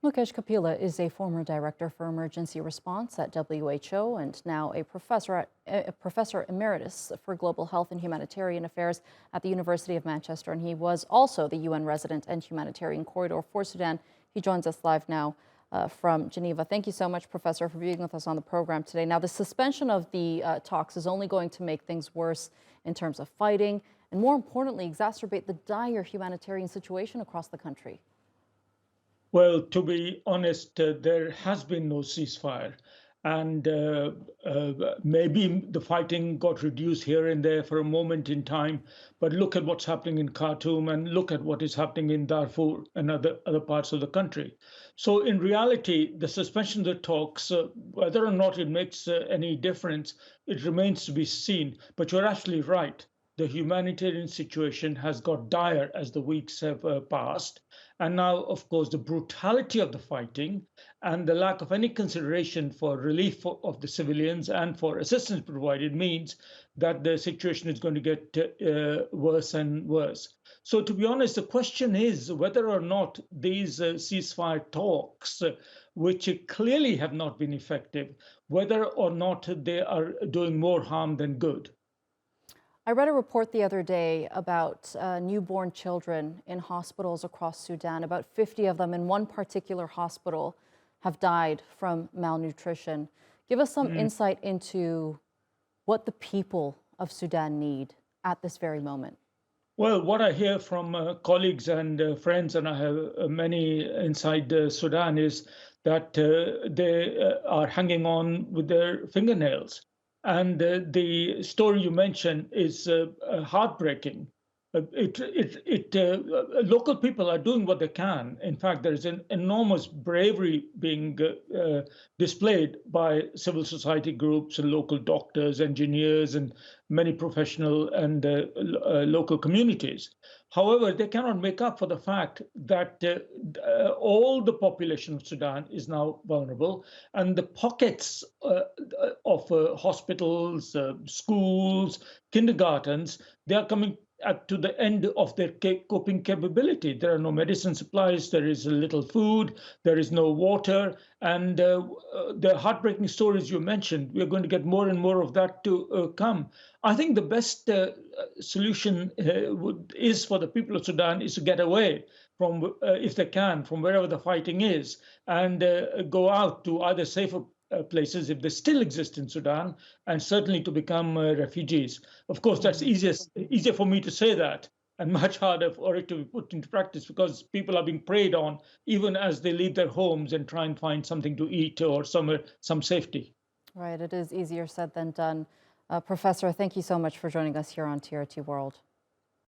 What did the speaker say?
Mukesh Kapila is a former director for emergency response at WHO and now a professor emeritus for global health and humanitarian affairs at the University of Manchester. And he was also the UN resident and humanitarian corridor for Sudan. He joins us live now from Geneva. Thank you so much, Professor, for being with us on the program today. Now, the suspension of the talks is only going to make things worse in terms of fighting and, more importantly, exacerbate the dire humanitarian situation across the country. Well, to be honest, there has been no ceasefire. And maybe the fighting got reduced here and there for a moment in time. But look at what's happening in Khartoum and look at what is happening in Darfur and other parts of the country. So in reality, the suspension of the talks, whether or not it makes any difference, it remains to be seen. But you're absolutely right. The humanitarian situation has got dire as the weeks have passed. And now, of course, the brutality of the fighting and the lack of any consideration for relief of the civilians and for assistance provided means that the situation is going to get worse and worse. So, to be honest, the question is whether or not these ceasefire talks, which clearly have not been effective, whether or not they are doing more harm than good. I read a report the other day about newborn children in hospitals across Sudan. About 50 of them in one particular hospital have died from malnutrition. Give us some insight into what the people of Sudan need at this very moment. Well, what I hear from colleagues and friends, and I have many inside Sudan, is that they are hanging on with their fingernails. And the story you mentioned is heartbreaking. Local people are doing what they can. In fact, there is an enormous bravery being displayed by civil society groups and local doctors, engineers, and many professional and local communities. However, they cannot make up for the fact that all the population of Sudan is now vulnerable, and the pockets of hospitals, schools, kindergartens, they are coming to the end of their coping capability. There are no medicine supplies, there is little food, there is no water, and the heartbreaking stories you mentioned, we're going to get more and more of that to come. I think the best solution is for the people of Sudan is to get away from, if they can, from wherever the fighting is, and go out to either safer places if they still exist in Sudan, and certainly to become refugees. Of course, that's easier for me to say that and much harder for it to be put into practice because people are being preyed on even as they leave their homes and try and find something to eat or some safety. Right, it is easier said than done. Professor, thank you so much for joining us here on TRT World.